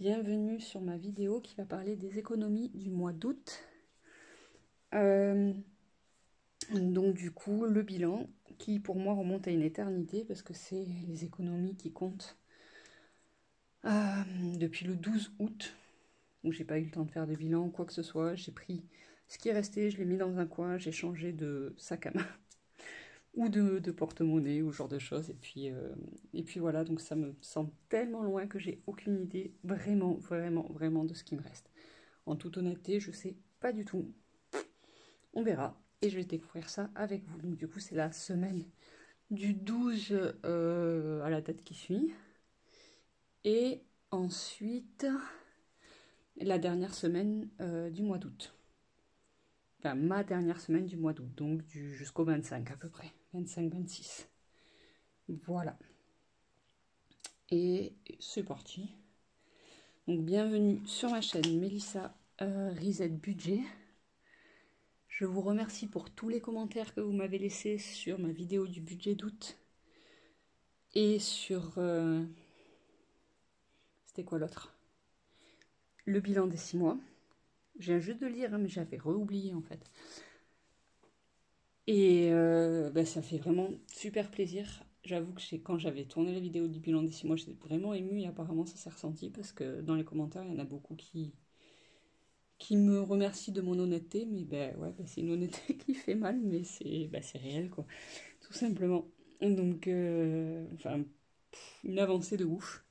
bienvenue sur ma vidéo qui va parler des économies du mois d'août. Donc du coup, le bilan qui pour moi remonte à une éternité parce que c'est les économies qui comptent depuis le 12 août où j'ai pas eu le temps de faire de bilan ou quoi que ce soit. J'ai pris ce qui est resté, je l'ai mis dans un coin, j'ai changé de sac à main ou de porte-monnaie ou ce genre de choses. Et puis voilà, donc ça me semble tellement loin que j'ai aucune idée vraiment de ce qui me reste. En toute honnêteté, je sais pas du tout. On verra. Et je vais découvrir ça avec vous. Donc du coup, c'est la semaine du 12 à la date qui suit. Et ensuite, la dernière semaine du mois d'août. Enfin, ma dernière semaine du mois d'août. Donc jusqu'au 25 à peu près. 25-26. Voilà. Et c'est parti. Donc bienvenue sur ma chaîne Mélissa Reset Budget. Je vous remercie pour tous les commentaires que vous m'avez laissés sur ma vidéo du budget d'août et sur... c'était quoi l'autre? Le bilan des 6 mois. Je viens juste de lire, hein, mais j'avais re-oublié en fait. Et ça fait vraiment super plaisir. J'avoue que quand j'avais tourné la vidéo du bilan des 6 mois, j'étais vraiment émue et apparemment ça s'est ressenti parce que dans les commentaires, il y en a beaucoup qui me remercient de mon honnêteté. Mais c'est une honnêteté qui fait mal, mais c'est réel quoi, tout simplement. Donc, une avancée de ouf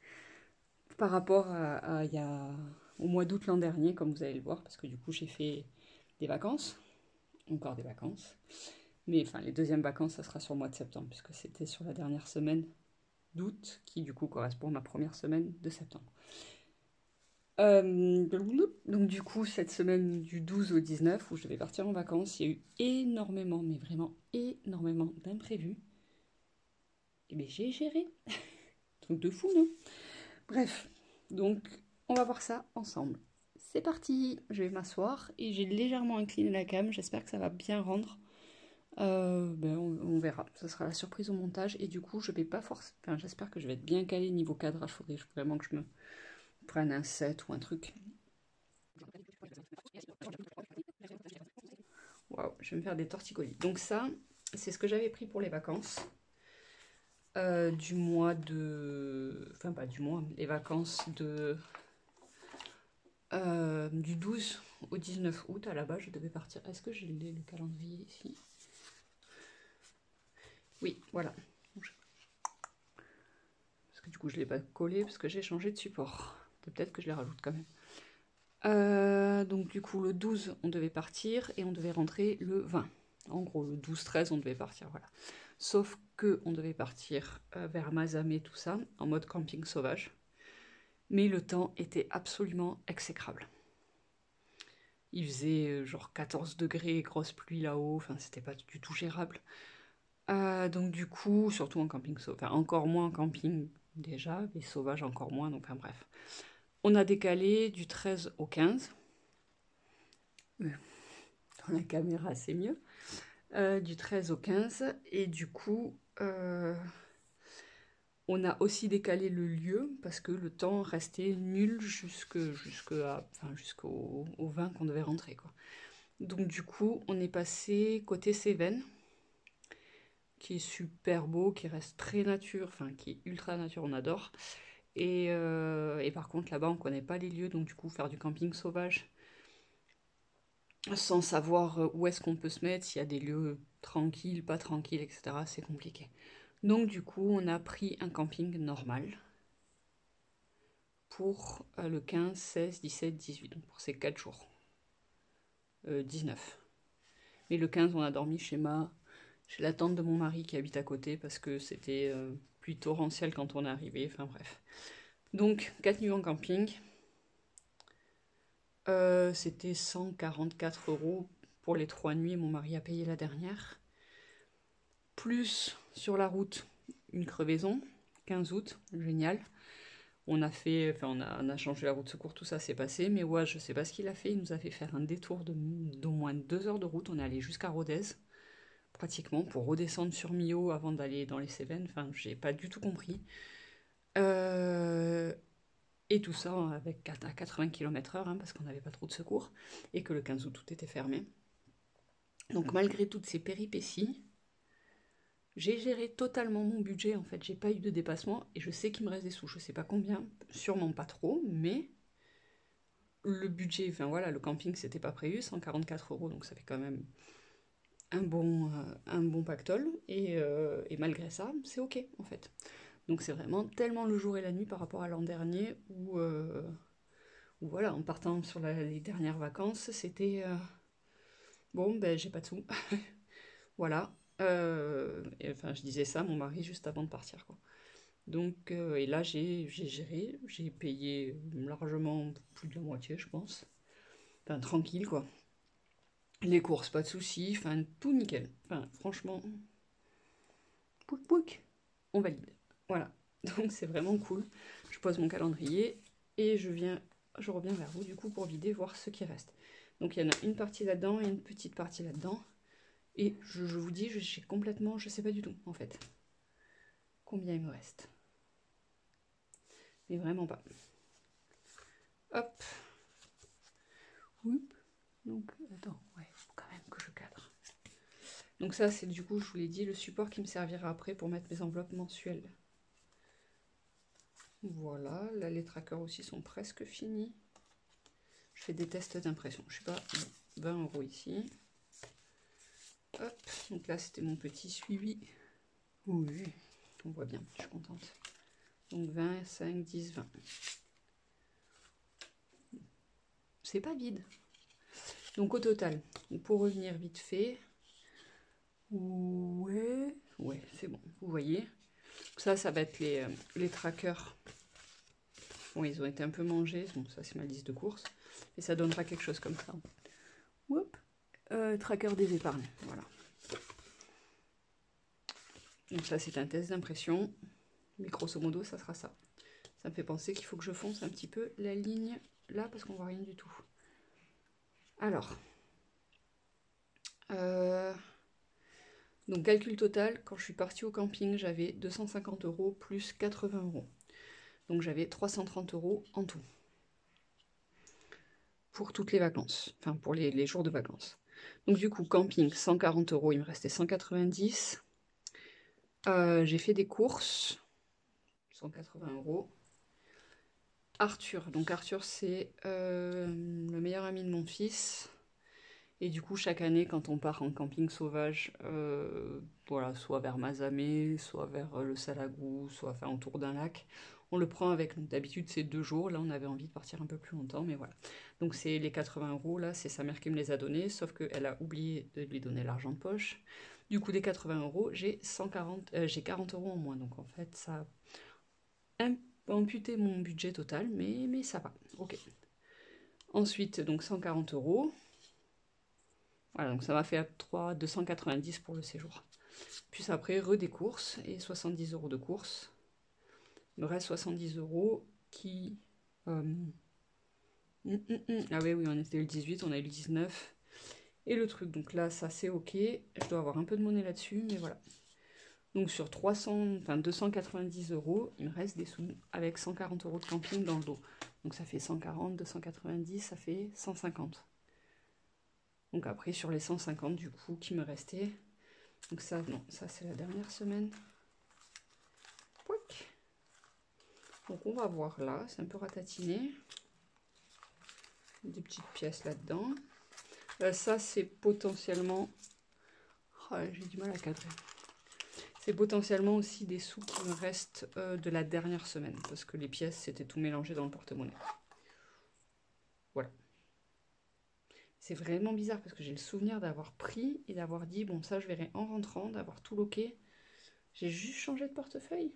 par rapport au mois d'août l'an dernier, comme vous allez le voir, parce que du coup j'ai fait des vacances, encore des vacances, mais enfin les deuxièmes vacances ça sera sur le mois de septembre, puisque c'était sur la dernière semaine d'août, qui du coup correspond à ma première semaine de septembre. Donc du coup cette semaine du 12 au 19 où je devais partir en vacances, il y a eu énormément, mais vraiment énormément d'imprévus. Et bien j'ai géré. Truc de fou, non? Bref, donc on va voir ça ensemble. C'est parti, je vais m'asseoir et j'ai légèrement incliné la cam, j'espère que ça va bien rendre. On verra, ça sera la surprise au montage et du coup je vais pas forcément... Enfin j'espère que je vais être bien calé niveau cadrage, il faudrait vraiment que je me prenne un set ou un truc. Waouh, je vais me faire des torticolis. Donc ça, c'est ce que j'avais pris pour les vacances. Du mois de... Enfin pas du mois, les vacances de... du 12 au 19 août, à la base, je devais partir. Est-ce que j'ai le calendrier ici? Oui, voilà. Parce que du coup, je ne l'ai pas collé parce que j'ai changé de support. Peut-être que je les rajoute quand même. Donc du coup, le 12, on devait partir et on devait rentrer le 20. En gros, le 12-13, on devait partir, voilà. Sauf que on devait partir vers Mazamet, tout ça, en mode camping sauvage. Mais le temps était absolument exécrable. Il faisait genre 14 degrés, grosse pluie là-haut, enfin c'était pas du tout gérable. Donc du coup, surtout en camping sauvage, enfin encore moins en camping déjà, mais sauvage encore moins, donc enfin bref. On a décalé du 13 au 15. Dans la caméra c'est mieux. Du 13 au 15, et du coup... on a aussi décalé le lieu parce que le temps restait nul jusqu'au 20 qu'on devait rentrer, quoi. Donc du coup, on est passé côté Cévennes, qui est super beau, qui reste très nature, enfin qui est ultra nature, on adore. Et par contre, là-bas, on connaît pas les lieux, donc du coup, faire du camping sauvage, sans savoir où est-ce qu'on peut se mettre, s'il y a des lieux tranquilles, pas tranquilles, etc., c'est compliqué. Donc du coup, on a pris un camping normal pour le 15, 16, 17, 18, donc pour ces 4 jours. 19. Mais le 15, on a dormi chez la tante de mon mari qui habite à côté parce que c'était pluie torrentielle quand on est arrivé, enfin bref. Donc, 4 nuits en camping. C'était 144 € pour les 3 nuits, mon mari a payé la dernière. Plus sur la route, une crevaison, 15 août, génial. On a changé la route de secours, tout ça s'est passé, mais ouais, je sais pas ce qu'il a fait, il nous a fait faire un détour d'au moins 2 heures de route, on est allé jusqu'à Rodez, pratiquement, pour redescendre sur Millau avant d'aller dans les Cévennes, enfin, j'ai pas du tout compris. Et tout ça avec à 80 km/h, hein, parce qu'on n'avait pas trop de secours, et que le 15 août, tout était fermé. Donc malgré toutes ces péripéties, j'ai géré totalement mon budget, en fait, j'ai pas eu de dépassement, et je sais qu'il me reste des sous, je sais pas combien, sûrement pas trop, mais le budget, enfin voilà, le camping c'était pas prévu, 144 €, donc ça fait quand même un bon pactole, et malgré ça, c'est ok, en fait. Donc c'est vraiment tellement le jour et la nuit par rapport à l'an dernier, où voilà, en partant sur les dernières vacances, c'était... bon, ben j'ai pas de sous, voilà. Et, enfin, je disais ça à mon mari juste avant de partir, quoi. Donc, et là, j'ai géré, j'ai payé largement plus de la moitié, je pense. Enfin, tranquille, quoi. Les courses, pas de soucis, enfin, tout nickel. Enfin, franchement, pouic pouic, on valide. Voilà. Donc, c'est vraiment cool. Je pose mon calendrier et je reviens vers vous, du coup, pour vider, voir ce qui reste. Donc, il y en a une partie là-dedans et une petite partie là-dedans. Et je vous dis, j'ai complètement, je sais pas du tout, en fait, combien il me reste. Mais vraiment pas. Hop. Oup. Donc, attends, ouais, faut quand même que je cadre. Donc ça, c'est du coup, je vous l'ai dit, le support qui me servira après pour mettre mes enveloppes mensuelles. Voilà, là, les trackers aussi sont presque finis. Je fais des tests d'impression. Je sais pas, 20 € ici. Hop, donc là, c'était mon petit suivi. Oui, on voit bien, je suis contente. Donc 20, 5, 10, 20. C'est pas vide. Donc au total, pour revenir vite fait, ouais, c'est bon, vous voyez. Ça va être les trackers. Bon, ils ont été un peu mangés, bon, ça c'est ma liste de courses, et ça donnera quelque chose comme ça. Oup. Tracker des épargnes, voilà. Donc ça c'est un test d'impression, mais grosso modo ça sera ça. Ça me fait penser qu'il faut que je fonce un petit peu la ligne là, parce qu'on voit rien du tout. Alors, donc calcul total, quand je suis partie au camping, j'avais 250 € plus 80 €. Donc j'avais 330 € en tout. Pour toutes les vacances, enfin pour les jours de vacances. Donc du coup, camping, 140 €, il me restait 190. J'ai fait des courses, 180 €. Arthur, donc Arthur c'est le meilleur ami de mon fils. Et du coup, chaque année, quand on part en camping sauvage, voilà, soit vers Mazamet, soit vers le Salagou, soit enfin, autour d'un lac, on le prend avec nous. D'habitude, c'est 2 jours. Là, on avait envie de partir un peu plus longtemps, mais voilà. Donc, c'est les 80 €, là, c'est sa mère qui me les a donnés, sauf qu'elle a oublié de lui donner l'argent de poche. Du coup, des 80 €, j'ai 40 € en moins. Donc, en fait, ça a amputé mon budget total, mais ça va. Ok. Ensuite, donc 140 €. Voilà, donc ça m'a fait 290 € pour le séjour. Puis après, des courses et 70 € de courses. Il me reste 70 € qui... Ah oui, on était le 18, on a eu le 19. Et le truc, donc là, ça c'est ok. Je dois avoir un peu de monnaie là-dessus, mais voilà. Donc sur 290 €, il me reste des sous avec 140 € de camping dans le dos. Donc ça fait 140, 290, ça fait 150. Donc après, sur les 150 du coup qui me restaient, donc ça, non, ça c'est la dernière semaine. Pouic. Donc on va voir là, c'est un peu ratatiné. Des petites pièces là-dedans. Ça c'est potentiellement... Oh, j'ai du mal à cadrer. C'est potentiellement aussi des sous qui me restent de la dernière semaine, parce que les pièces c'était tout mélangé dans le porte-monnaie. Voilà. C'est vraiment bizarre parce que j'ai le souvenir d'avoir pris et d'avoir dit, bon ça je verrai en rentrant, d'avoir tout loqué. J'ai juste changé de portefeuille.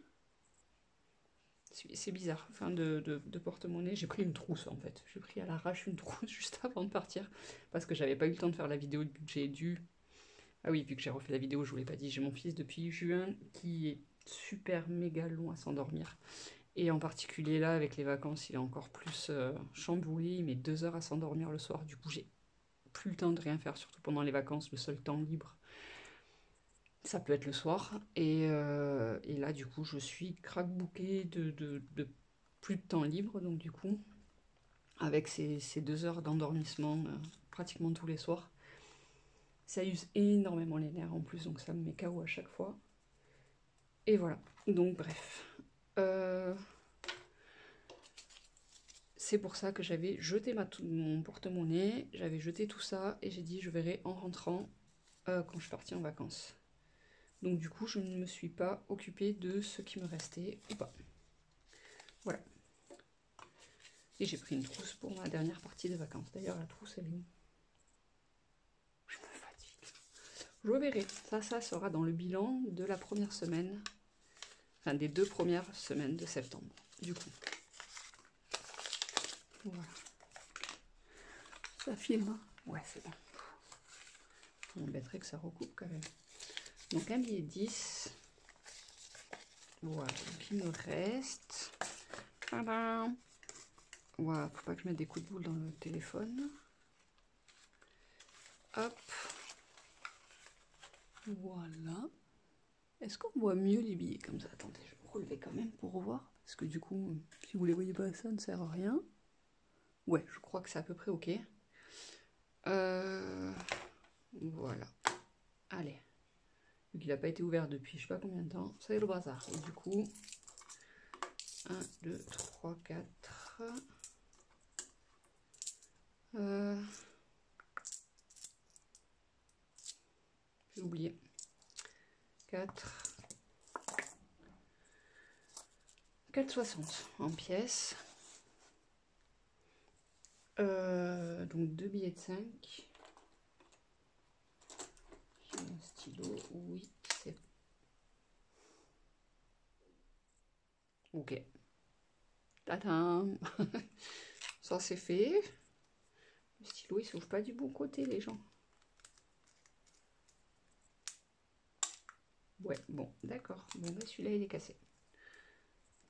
C'est bizarre, enfin de porte-monnaie. J'ai pris une trousse en fait. J'ai pris à l'arrache une trousse juste avant de partir parce que j'avais pas eu le temps de faire la vidéo de budget dû. Ah oui, vu que j'ai refait la vidéo, je vous l'ai pas dit, j'ai mon fils depuis juin qui est super méga long à s'endormir. Et en particulier là, avec les vacances, il est encore plus chamboulé. Il met 2 heures à s'endormir le soir. Du coup, j'ai plus le temps de rien faire, surtout pendant les vacances, le seul temps libre. Ça peut être le soir. Et là, du coup, je suis crackbookée de plus de temps libre, donc du coup, avec ces 2 heures d'endormissement pratiquement tous les soirs, ça use énormément les nerfs en plus, donc ça me met KO à chaque fois. Et voilà, donc bref. C'est pour ça que j'avais jeté mon porte-monnaie, j'avais jeté tout ça, et j'ai dit je verrai en rentrant quand je suis partie en vacances. Donc du coup, je ne me suis pas occupée de ce qui me restait ou pas. Voilà. Et j'ai pris une trousse pour ma dernière partie de vacances. D'ailleurs, la trousse, elle est où? Je me fatigue. Je verrai. Ça sera dans le bilan de la première semaine. Enfin, des 2 premières semaines de septembre. Du coup. Voilà. Ça filme, hein? Ouais, c'est bon. Ça m'embêterait que ça recoupe quand même. Donc, un billet 10. Voilà. Donc, il me reste... Tadam! Voilà, faut pas que je mette des coups de boule dans le téléphone. Hop. Voilà. Est-ce qu'on voit mieux les billets comme ça? Attendez, je vais me relever quand même pour voir. Parce que du coup, si vous les voyez pas, ça ne sert à rien. Ouais, je crois que c'est à peu près ok. Voilà. Allez. Vu qu'il n'a pas été ouvert depuis je sais pas combien de temps, ça y est le bazar. Et du coup, 1, 2, 3, 4... j'ai oublié. 4,60 en pièces. Donc 2 billets de 5. J'ai un stylo, oui, c'est... Ok. Tadam. Ça c'est fait. Le stylo il s'ouvre pas du bon côté les gens. Ouais, bon, d'accord. Bon, bah, celui-là il est cassé.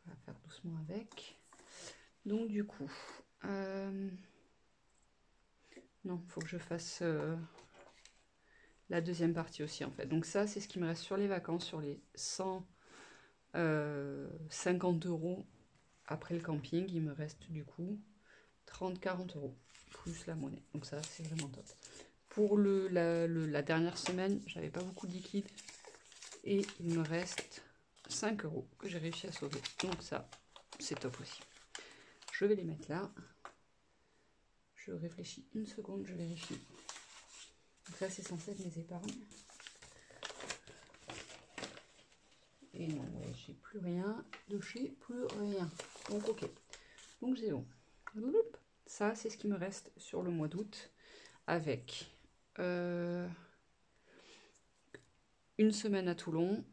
On va faire doucement avec. Donc du coup... non, il faut que je fasse la deuxième partie aussi en fait. Donc ça, c'est ce qui me reste sur les vacances, sur les 150 € après le camping. Il me reste du coup 30-40 € plus la monnaie. Donc ça, c'est vraiment top. Pour la dernière semaine, j'avais pas beaucoup de liquide. Et il me reste 5 € que j'ai réussi à sauver. Donc ça, c'est top aussi. Je vais les mettre là. Je réfléchis une seconde, je vérifie. Donc là, c'est censé être mes épargnes. Et non, ouais, j'ai plus rien de chez plus rien. Donc, ok. Donc, j'ai bon. Ça, c'est ce qui me reste sur le mois d'août. Avec une semaine à Toulon.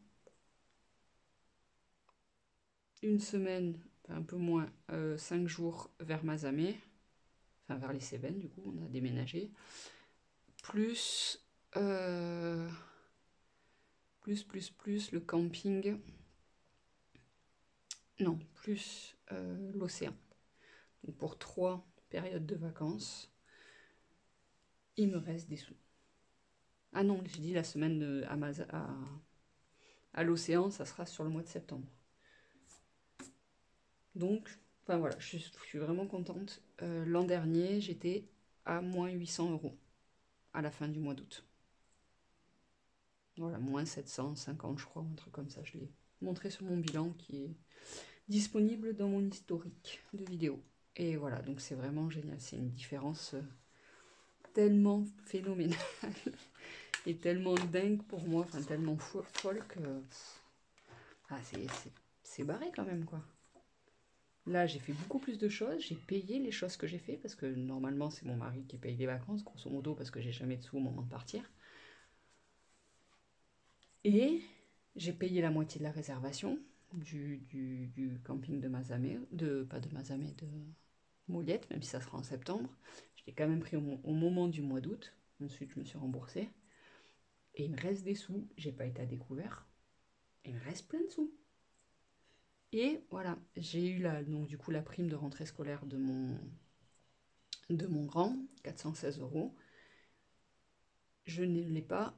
Une semaine, un peu moins, 5 jours vers Mazamet. Enfin, vers les Cévennes, du coup, on a déménagé. Plus le camping. Non, plus l'océan. Donc pour 3 périodes de vacances, il me reste des sous. Ah non, j'ai dit la semaine à l'océan, ça sera sur le mois de septembre. Donc, enfin voilà, je suis vraiment contente. L'an dernier, j'étais à moins 800 € à la fin du mois d'août. Voilà, moins 750, je crois, un truc comme ça. Je l'ai montré sur mon bilan qui est disponible dans mon historique de vidéos. Et voilà, donc c'est vraiment génial. C'est une différence tellement phénoménale et tellement dingue pour moi, enfin tellement folle que... Ah, c'est barré quand même, quoi. Là, j'ai fait beaucoup plus de choses. J'ai payé les choses que j'ai fait parce que normalement, c'est mon mari qui paye les vacances, grosso modo, parce que j'ai jamais de sous au moment de partir. Et j'ai payé la moitié de la réservation du camping de Mazamet, pas de Mazamet, de Mouliette, même si ça sera en septembre. Je l'ai quand même pris au moment du mois d'août. Ensuite, je me suis remboursée. Et il me reste des sous. J'ai pas été à découvert. Il me reste plein de sous. Et voilà, j'ai eu donc du coup la prime de rentrée scolaire de mon grand, 416 €. Je ne l'ai pas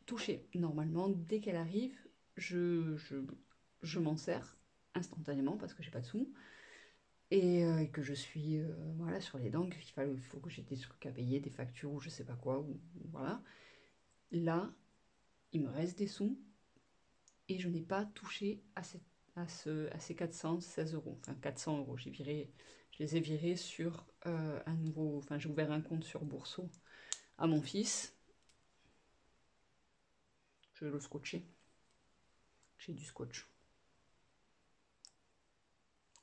touchée. Normalement, dès qu'elle arrive, je m'en sers instantanément parce que j'ai pas de sous. et que je suis voilà, sur les dents, il faut que j'ai des trucs à payer, des factures ou je sais pas quoi, ou voilà. Là, il me reste des sous et je n'ai pas touché à ces 416 euros, enfin 400 euros. Je les ai virés sur un nouveau, enfin j'ai ouvert un compte sur Bourseau à mon fils. Je vais le scotcher. J'ai du scotch.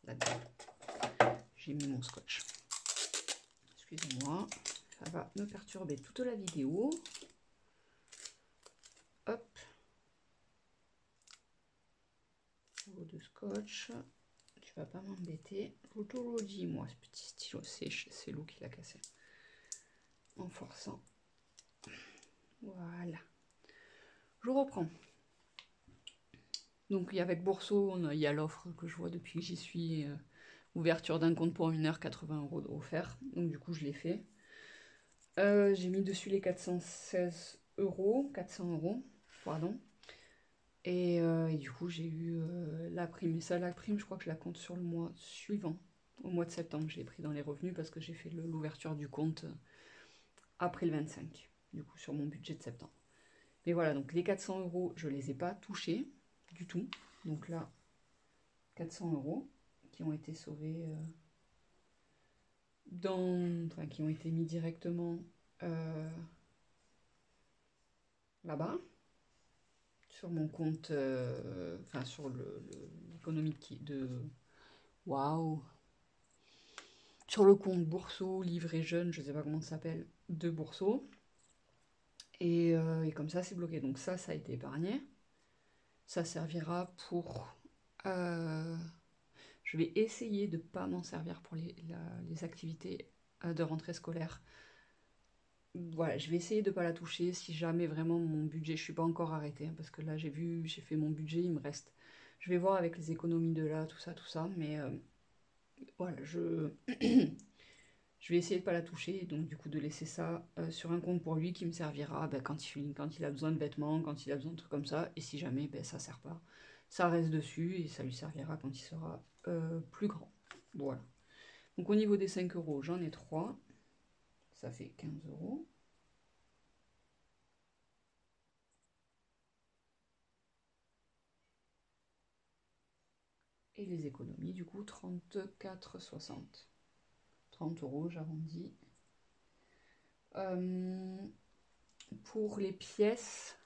Là-dedans. J'ai mis mon scotch. Excusez-moi, ça va me perturber toute la vidéo. Hop. De scotch. Tu vas pas m'embêter. Je te le dis, moi, ce petit stylo, c'est Lou qui l'a cassé. En forçant. Voilà. Je reprends. Donc avec Bourseau, il y a l'offre que je vois depuis que j'y suis. Ouverture d'un compte pour 1 heure, 80 euros offert. Donc du coup, je l'ai fait. J'ai mis dessus les 416 euros. 400 euros, pardon. Et du coup, j'ai eu la prime. Et ça, la prime, je crois que je la compte sur le mois suivant. Au mois de septembre, je l'ai pris dans les revenus parce que j'ai fait l'ouverture du compte après le 25. Du coup, sur mon budget de septembre. Mais voilà, donc les 400 euros, je ne les ai pas touchés du tout. Donc là, 400 euros qui ont été sauvés enfin, qui ont été mis directement là-bas, sur mon compte, enfin sur l'économie de... Waouh! Sur le compte Bourseau, livret jeune, je ne sais pas comment ça s'appelle, de Bourseau. Et comme ça, c'est bloqué. Donc ça a été épargné. Ça servira pour... je vais essayer de ne pas m'en servir pour les activités de rentrée scolaire. Voilà, je vais essayer de ne pas la toucher si jamais vraiment mon budget, je ne suis pas encore arrêtée, hein, parce que là j'ai fait mon budget, il me reste. Je vais voir avec les économies de là, tout ça, mais voilà, je vais essayer de ne pas la toucher, et donc du coup de laisser ça sur un compte pour lui qui me servira quand il a besoin de vêtements, quand il a besoin de trucs comme ça, et si jamais ça ne sert pas, ça reste dessus et ça lui servira quand il sera plus grand. Voilà. Donc au niveau des 5 euros, j'en ai 3, ça fait 15 euros. Et les économies, du coup, 34,60. 30 euros, j'arrondis. Pour les pièces,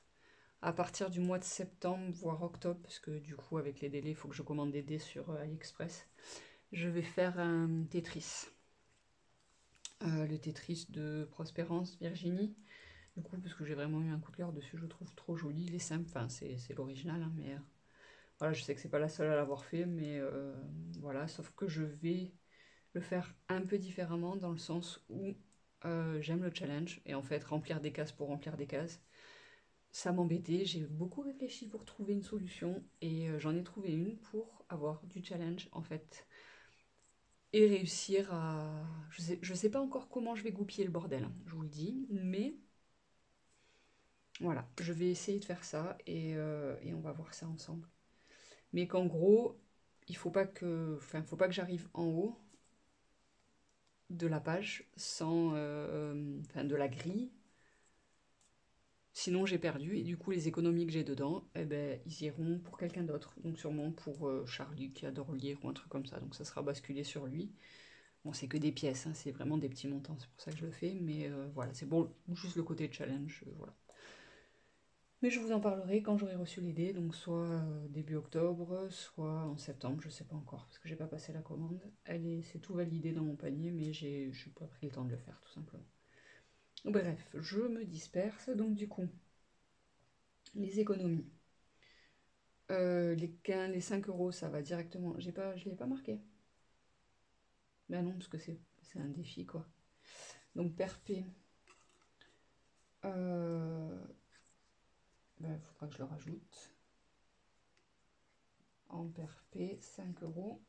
à partir du mois de septembre, voire octobre, parce que du coup, avec les délais, il faut que je commande des dés sur AliExpress, je vais faire un Tetris. Le Tetris de Prospérance Virginie. Du coup, parce que j'ai vraiment eu un coup de cœur dessus, je le trouve trop joli. Il est simple, enfin, c'est l'original, hein, mais voilà, je sais que c'est pas la seule à l'avoir fait, mais voilà, sauf que je vais le faire un peu différemment dans le sens où j'aime le challenge et en fait remplir des cases pour remplir des cases, ça m'embêtait. J'ai beaucoup réfléchi pour trouver une solution et j'en ai trouvé une pour avoir du challenge en fait et réussir à... Je sais pas encore comment je vais goupiller le bordel, hein, je vous le dis, mais voilà, je vais essayer de faire ça et on va voir ça ensemble. Mais qu'en gros, faut pas que j'arrive en haut de la page sans, de la grille. Sinon j'ai perdu et du coup les économies que j'ai dedans, eh ben, ils iront pour quelqu'un d'autre. Donc sûrement pour Charlie qui adore lire ou un truc comme ça. Donc ça sera basculé sur lui. Bon c'est que des pièces, hein, c'est vraiment des petits montants, c'est pour ça que je le fais. Mais voilà, c'est bon, juste le côté challenge, voilà. Mais je vous en parlerai quand j'aurai reçu les dés, donc soit début octobre, soit en septembre, je sais pas encore, parce que j'ai pas passé la commande. C'est tout validé dans mon panier, mais j'ai pas pris le temps de le faire, tout simplement. Bref, je me disperse, donc du coup, les économies. Les 5 euros, ça va directement. Je l'ai pas marqué. Ben non, parce que c'est un défi, quoi. Donc, perpé. Il faudra que je le rajoute. En perpé, 5 euros.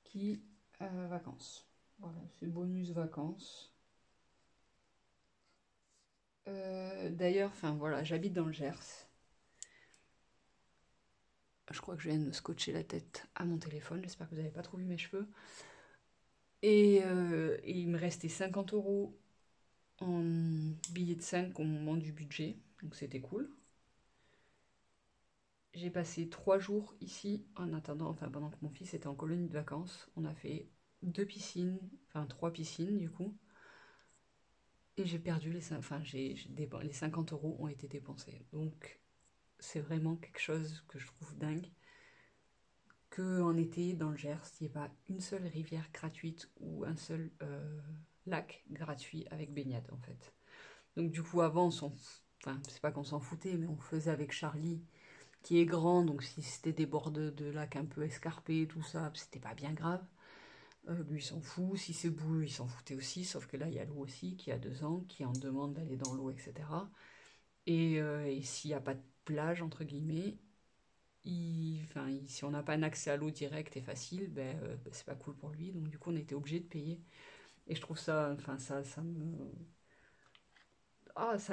Qui vacances. Voilà, c'est bonus vacances. D'ailleurs, enfin voilà, j'habite dans le Gers. Je crois que je viens de me scotcher la tête à mon téléphone. J'espère que vous n'avez pas trop vu mes cheveux. Et il me restait 50 € en billets de 5 au moment du budget. Donc c'était cool. J'ai passé 3 jours ici en attendant, enfin pendant que mon fils était en colonie de vacances. On a fait 2 piscines, enfin 3 piscines du coup. Et j'ai perdu les 50 € ont été dépensés. Donc c'est vraiment quelque chose que je trouve dingue. Qu'en été, dans le Gers, il n'y ait pas une seule rivière gratuite ou un seul lac gratuit avec baignade en fait. Donc du coup avant, enfin c'est pas qu'on s'en foutait, mais on faisait avec Charlie qui est grand, donc si c'était des bords de lac un peu escarpés, tout ça, c'était pas bien grave. Lui il s'en fout, si c'est boueux il s'en foutait aussi, sauf que là il y a l'eau aussi qui a 2 ans, qui en demande d'aller dans l'eau, etc. Et s'il n'y a pas de plage entre guillemets, si on n'a pas un accès à l'eau direct et facile, c'est pas cool pour lui, donc du coup on était obligé de payer. Et je trouve ça, ça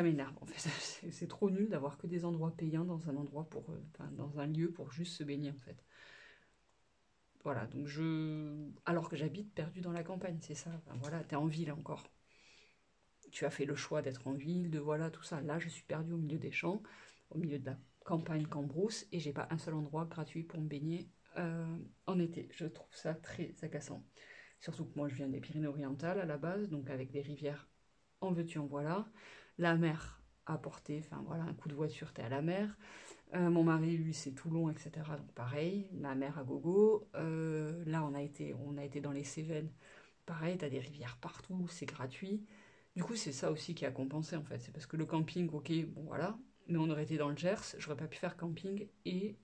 m'énerve en fait. C'est trop nul d'avoir que des endroits payants dans un endroit dans un lieu pour juste se baigner en fait. Voilà, donc alors que j'habite perdu dans la campagne, c'est ça. Enfin, voilà, t'es en ville encore. Tu as fait le choix d'être en ville, de voilà tout ça. Là, je suis perdue au milieu des champs, au milieu de la campagne Cambrousse, et j'ai pas un seul endroit gratuit pour me baigner en été. Je trouve ça très agaçant. Surtout que moi, je viens des Pyrénées-Orientales à la base, donc avec des rivières en veux-tu en voilà. La mer à portée, enfin voilà, un coup de voiture, t'es à la mer. Mon mari, lui, c'est Toulon, etc. Donc pareil, ma mère à gogo. Là, on a été dans les Cévennes. Pareil, t'as des rivières partout, c'est gratuit. Du coup, c'est ça aussi qui a compensé en fait. C'est parce que le camping, ok, bon voilà, mais on aurait été dans le Gers, j'aurais pas pu faire camping et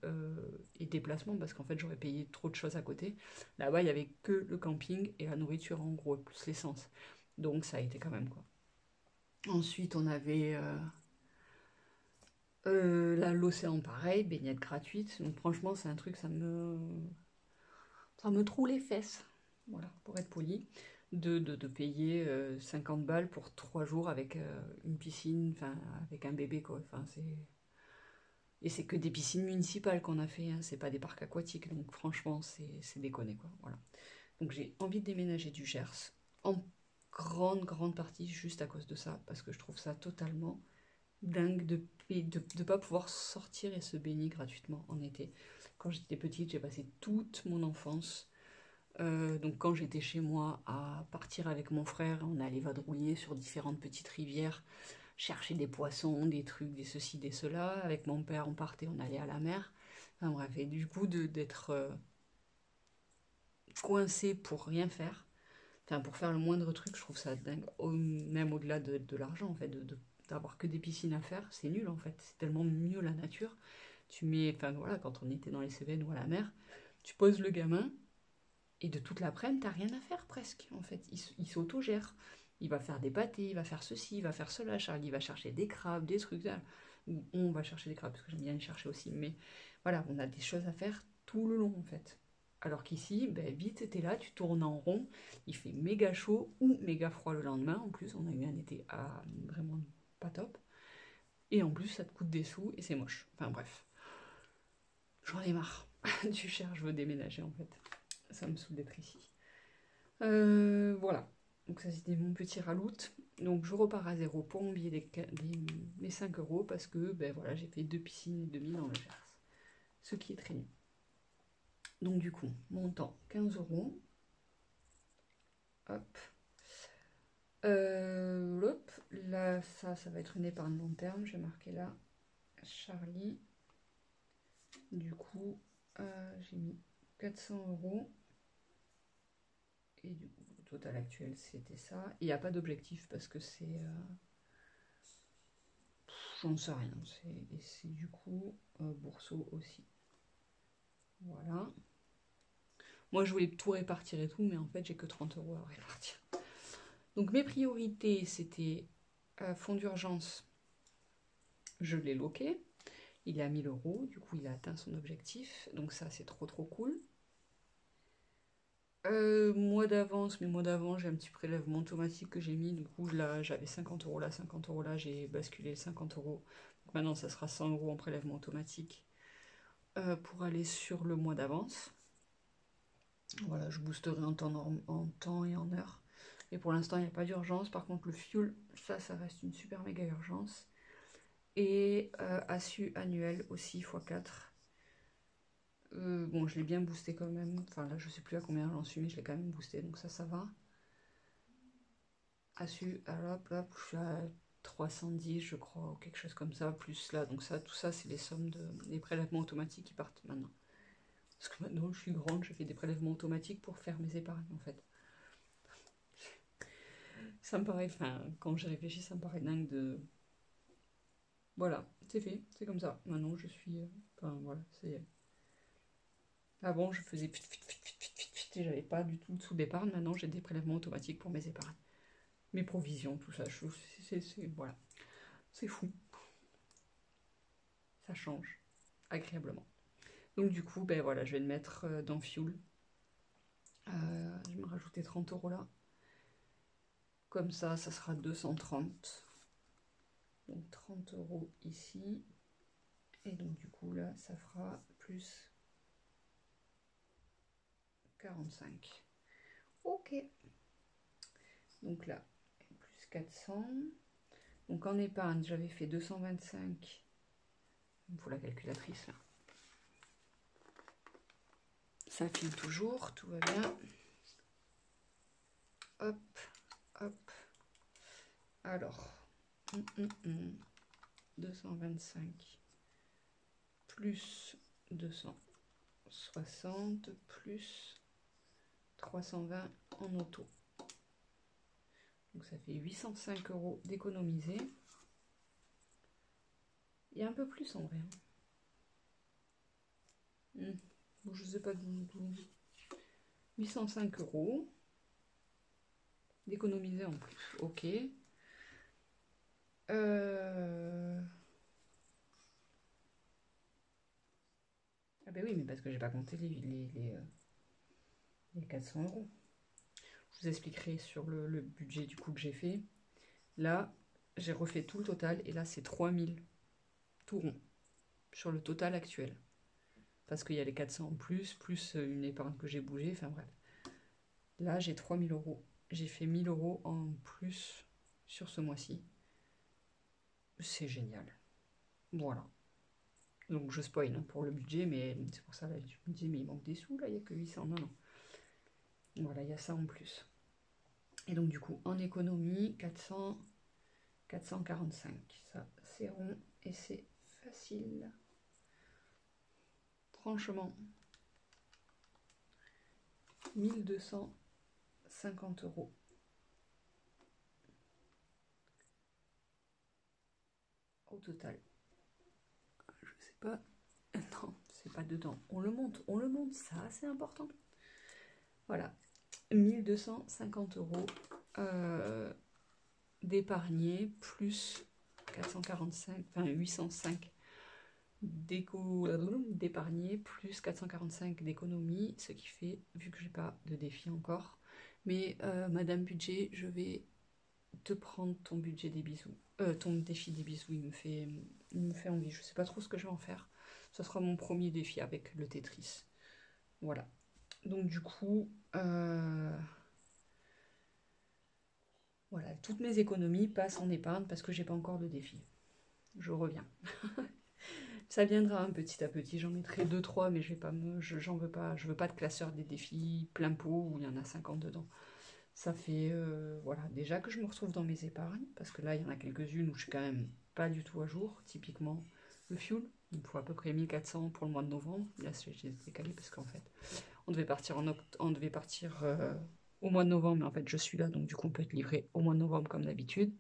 déplacement parce qu'en fait j'aurais payé trop de choses à côté. Là-bas, il y avait que le camping et la nourriture en gros, plus l'essence. Donc ça a été quand même quoi. Ensuite, on avait l'océan pareil, baignade gratuite. Donc franchement, c'est un truc, ça me troue les fesses. Voilà, pour être poli. De payer 50 balles pour 3 jours avec une piscine, enfin avec un bébé quoi. Et c'est que des piscines municipales qu'on a fait, hein, c'est pas des parcs aquatiques, donc franchement c'est déconné quoi. Voilà. Donc j'ai envie de déménager du Gers en grande partie juste à cause de ça, parce que je trouve ça totalement dingue de pas pouvoir sortir et se baigner gratuitement en été. Quand j'étais petite, j'ai passé toute mon enfance. Donc quand j'étais chez moi à partir avec mon frère, on allait vadrouiller sur différentes petites rivières, chercher des poissons, des trucs, des ceci, des cela. Avec mon père, on partait, on allait à la mer. Enfin bref, et du coup d'être coincé pour rien faire, enfin pour faire le moindre truc, je trouve ça dingue. Même au-delà de l'argent en fait, d'avoir que des piscines à faire, c'est nul en fait. C'est tellement mieux la nature. Enfin voilà, quand on était dans les Cévennes ou à la mer, tu poses le gamin, et de toute l'après-midi, t'as rien à faire presque, en fait. Il s'autogère. Il va faire des pâtés, il va faire ceci, il va faire cela. Charlie va chercher des crabes, des trucs. Là. On va chercher des crabes, parce que j'aime bien les chercher aussi. Mais voilà, on a des choses à faire tout le long, en fait. Alors qu'ici, vite, t'es là, tu tournes en rond. Il fait méga chaud ou méga froid le lendemain. En plus, on a eu un été vraiment pas top. Et en plus, ça te coûte des sous et c'est moche. Enfin bref. J'en ai marre du Cher, je veux déménager, en fait. Ça me saoule d'être ici. Voilà. Donc ça c'était mon petit ralout. Donc je repars à zéro pour mon billet mes 5 € parce que voilà, j'ai fait 2 piscines et demi dans le Gers. Ce qui est très nul. Donc du coup, montant 15 €. Hop. Hop. Là, ça va être une épargne long terme. Je vais marquer là. Charlie. Du coup, j'ai mis 400 €. Et du coup, le total actuel, c'était ça. Il n'y a pas d'objectif parce que c'est... j'en sais rien. Et c'est du coup Bourseau aussi. Voilà. Moi, je voulais tout répartir et tout, mais en fait, j'ai que 30 € à répartir. Donc, mes priorités, c'était fonds d'urgence. Je l'ai loqué. Il est à 1000 €. Du coup, il a atteint son objectif. Donc, ça, c'est trop, trop cool. Mois d'avance, mais mois d'avant, j'ai un petit prélèvement automatique que j'ai mis. Du coup, là, j'avais 50 € là, 50 € là. J'ai basculé 50 €. Donc, maintenant, ça sera 100 € en prélèvement automatique. pour aller sur le mois d'avance. Voilà, je boosterai en temps et en heure. Et pour l'instant, il n'y a pas d'urgence. Par contre, le fuel, ça reste une super méga urgence. Et ASU annuel aussi, x4. Bon, je l'ai bien boosté quand même. Enfin, là, je sais plus à combien j'en suis, mais je l'ai quand même boosté. Donc ça va. ASU, alors hop, je suis à 310, je crois, ou quelque chose comme ça. Plus là, donc ça, tout ça, c'est les sommes des prélèvements automatiques qui partent maintenant. Parce que maintenant, je suis grande, je fais des prélèvements automatiques pour faire mes épargnes, en fait. Ça me paraît, enfin, quand j'y réfléchis, ça me paraît dingue de... Voilà, c'est fait, c'est comme ça. Maintenant, je suis... Enfin, voilà, c'est... Avant, je faisais... Et j'avais pas du tout de sous d'épargne. Maintenant, j'ai des prélèvements automatiques pour mes épargnes. Mes provisions, tout ça. Voilà. C'est fou. Ça change. Agréablement. Donc, du coup, ben voilà, je vais le mettre dans Fuel. Je vais me rajouter 30 € là. Comme ça sera 230. Donc 30 € ici. Et donc du coup là, ça fera plus 45. Ok. Donc là, plus 400. Donc en épargne, j'avais fait 225. Il me faut la calculatrice là. Ça file toujours, tout va bien. Hop, hop. Alors, 225 plus 260 plus 320 en auto. Donc ça fait 805 € d'économiser. Il y a un peu plus en vrai. Bon, je sais pas d'où. 805 € d'économiser en plus. Ok. Ah ben oui, mais parce que j'ai pas compté les 400 €. Je vous expliquerai sur le budget du coup que j'ai fait. Là, j'ai refait tout le total et là c'est 3000 tout rond sur le total actuel. Parce qu'il y a les 400 en plus une épargne que j'ai bougée, enfin bref. Là, j'ai 3000 €. J'ai fait 1000 € en plus sur ce mois-ci. C'est génial. Voilà. Donc je spoil hein, pour le budget, mais c'est pour ça, là, je me dis, mais il manque des sous, là, il n'y a que 800. Non, non. Voilà, il y a ça en plus. Et donc du coup, en économie, 400, 445. Ça, c'est rond et c'est facile. Franchement, 1250 € au total. Je sais pas. Non, c'est pas dedans. On le monte, ça c'est important. Voilà, 1250 € d'épargner plus 445, enfin 805 d'épargner plus 445 d'économie, ce qui fait, vu que j'ai pas de défi encore, mais Madame Budget, je vais te prendre ton budget des bisous, ton défi des bisous, il me fait envie, je sais pas trop ce que je vais en faire, ce sera mon premier défi avec le Tetris, voilà. Donc du coup, voilà, toutes mes économies passent en épargne parce que j'ai pas encore de défi. Je reviens. Ça viendra petit à petit, j'en mettrai 2-3, mais je vais pas j'en veux pas, je veux pas de classeur des défis plein pot où il y en a 50 dedans. Ça fait, voilà, déjà que je me retrouve dans mes épargnes, parce que là, il y en a quelques-unes où je suis quand même pas du tout à jour. Typiquement, le fuel, il me faut à peu près 1400 pour le mois de novembre. Là, j'ai décalé parce qu'en fait, on devait partir, au mois de novembre, mais en fait, je suis là, donc du coup, on peut être livré au mois de novembre comme d'habitude.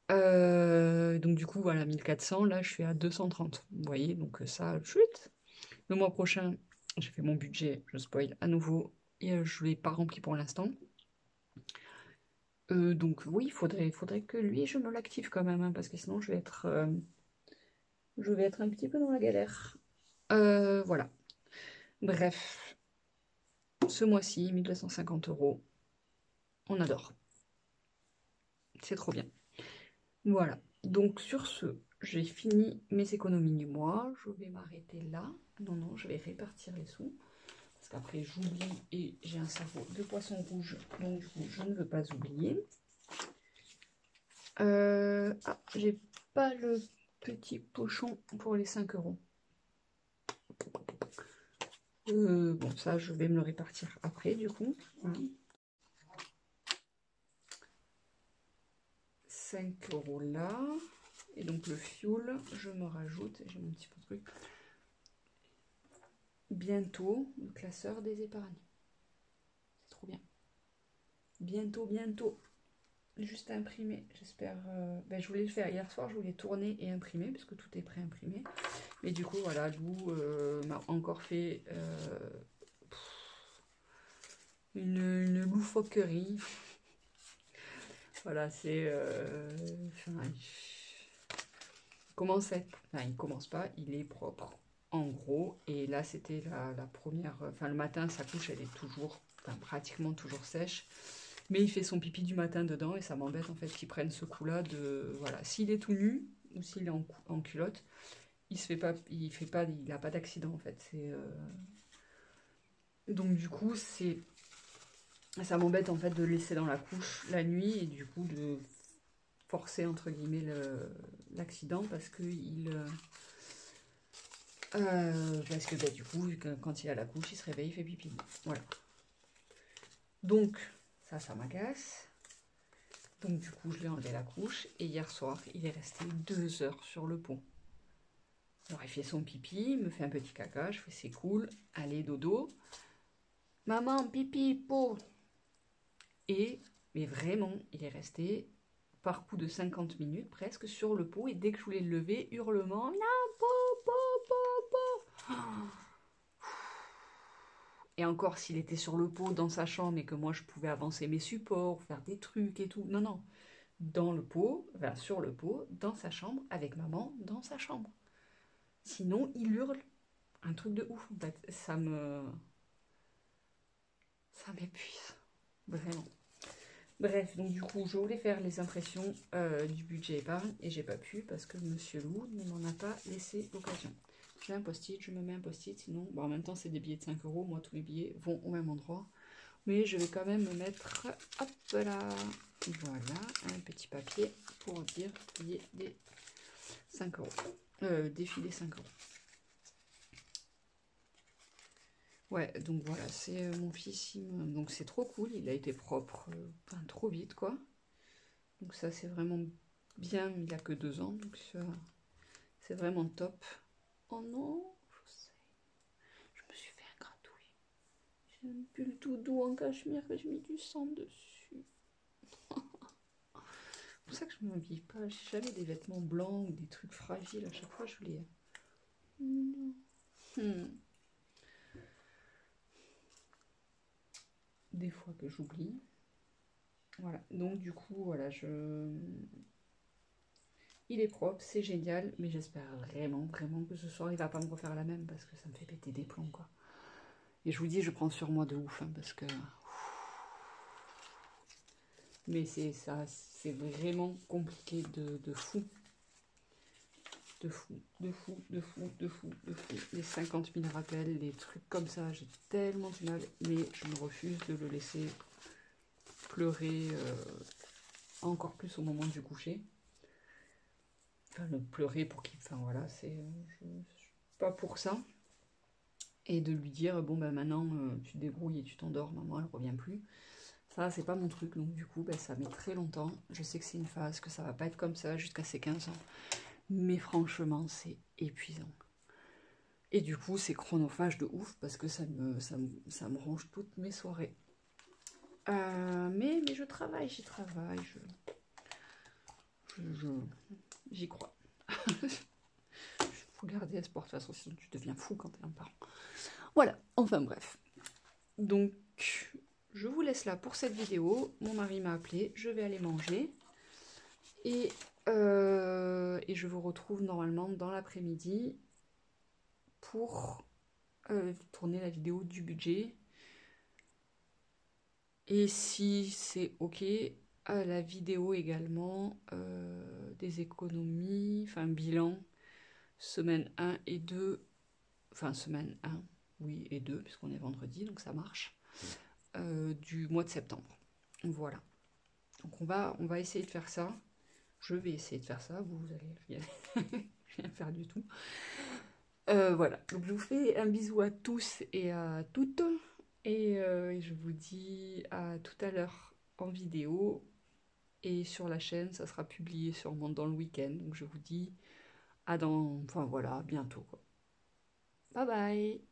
Donc du coup, voilà, 1400, là, je suis à 230. Vous voyez, donc ça, chute. Le mois prochain, j'ai fait mon budget, je spoil à nouveau, et je ne l'ai pas rempli pour l'instant. Donc oui, il faudrait que lui, je me l'active quand même, hein, parce que sinon je vais être un petit peu dans la galère. Voilà. Bref, ce mois-ci, 1250 €. On adore. C'est trop bien. Voilà. Donc sur ce, j'ai fini mes économies du mois. Je vais m'arrêter là. Non, non, je vais répartir les sous. Parce qu'après, j'oublie et j'ai un cerveau de poisson rouge. Donc, du coup, je ne veux pas oublier. Ah, j'ai pas le petit pochon pour les 5 €. Bon, ça, je vais me le répartir après, du coup. Hein. 5 € là. Et donc, le fioul, je me rajoute. J'ai mon petit peu de truc. Bientôt, le classeur des épargnes. C'est trop bien. Bientôt, bientôt. Juste à imprimer, j'espère. Ben, je voulais le faire hier soir, je voulais tourner et imprimer, parce que tout est pré-imprimé. Mais du coup, voilà, Lou m'a encore fait une loufoquerie. Voilà, c'est... enfin, il commence à être... Enfin, il commence pas, il est propre, en gros. Et là, c'était la première... Enfin, le matin, sa couche, elle est toujours... Enfin, pratiquement toujours sèche. Mais il fait son pipi du matin dedans et ça m'embête en fait qu'il prenne ce coup-là de... Voilà, s'il est tout nu ou s'il est en culotte, il se fait pas... Il n'a pas d'accident en fait. C'est... Donc du coup, c'est... Ça m'embête en fait de le laisser dans la couche la nuit et du coup de forcer entre guillemets l'accident parce que parce que bah, du coup, quand il a la couche, il se réveille, il fait pipi. Voilà. Donc, ça m'agace. Donc du coup, je lui ai enlevé la couche. Et hier soir, il est resté 2 heures sur le pont. Alors, il fait son pipi, il me fait un petit caca. Je fais, c'est cool. Allez, dodo. Maman, pipi, pot. Et, mais vraiment, il est resté par coup de 50 minutes presque sur le pot. Et dès que je voulais le lever, hurlement, non, pot, pot, pot, pot. Et encore, s'il était sur le pot dans sa chambre et que moi je pouvais avancer mes supports, faire des trucs et tout. Non, non. Dans le pot, enfin, sur le pot, dans sa chambre, avec maman dans sa chambre. Sinon, il hurle. Un truc de ouf, en fait. Ça m'épuise. Vraiment. Bref, donc du coup, je voulais faire les impressions du budget épargne et j'ai pas pu parce que Monsieur Loup ne m'en a pas laissé l'occasion. J'ai un post-it, je me mets un post-it, sinon, bon, en même temps, c'est des billets de 5 €. Moi, tous les billets vont au même endroit. Mais je vais quand même me mettre, hop là, voilà, un petit papier pour dire billet des 5 €. Défilé 5 €. Ouais, donc voilà, c'est mon fils, donc c'est trop cool, il a été propre, enfin, trop vite, quoi. Donc ça, c'est vraiment bien, il a que 2 ans, donc c'est vraiment top. Oh non, je sais, je me suis fait un gratouille. J'ai un pull tout doux en cachemire que j'ai mis du sang dessus. C'est pour ça que je ne m'habille pas, j'ai jamais des vêtements blancs ou des trucs fragiles, à chaque fois je les... Des fois que j'oublie. Voilà, donc du coup, voilà, il est propre, c'est génial, mais j'espère vraiment, vraiment que ce soir, il va pas me refaire la même, parce que ça me fait péter des plombs, quoi. Et je vous dis, je prends sur moi de ouf, hein, parce que... Mais c'est ça, c'est vraiment compliqué de fou. De fou, de fou, de fou, de fou, de fou. Les 50 000 rappels, les trucs comme ça, j'ai tellement du mal, mais je me refuse de le laisser pleurer encore plus au moment du coucher. Enfin, le pleurer pour qu'il... Enfin, voilà, c'est... je suis pas pour ça. Et de lui dire, bon, ben maintenant, tu te débrouilles et tu t'endors, maman, elle revient plus. Ça, c'est pas mon truc, donc du coup, ben, ça met très longtemps. Je sais que c'est une phase, que ça va pas être comme ça jusqu'à ses 15 ans. Mais franchement, c'est épuisant. Et du coup, c'est chronophage de ouf, parce que ça me ronge toutes mes soirées. Mais je travaille, j'y travaille, j'y crois. Faut garder espoir, de toute façon, sinon tu deviens fou quand t'es un parent. Voilà, enfin bref. Donc, je vous laisse là pour cette vidéo. Mon mari m'a appelé, je vais aller manger. Et je vous retrouve normalement dans l'après-midi pour tourner la vidéo du budget. Et si c'est ok, la vidéo également des économies, enfin bilan, semaine 1 et 2, enfin semaine 1, oui, et 2, puisqu'on est vendredi, donc ça marche, du mois de septembre. Voilà. Donc on va essayer de faire ça. Je vais essayer de faire ça, vous allez rien faire du tout. Voilà, donc je vous fais un bisou à tous et à toutes, et je vous dis à tout à l'heure en vidéo, et sur la chaîne, ça sera publié sûrement dans le week-end, donc je vous dis à dans, enfin voilà, bientôt quoi. Bye bye!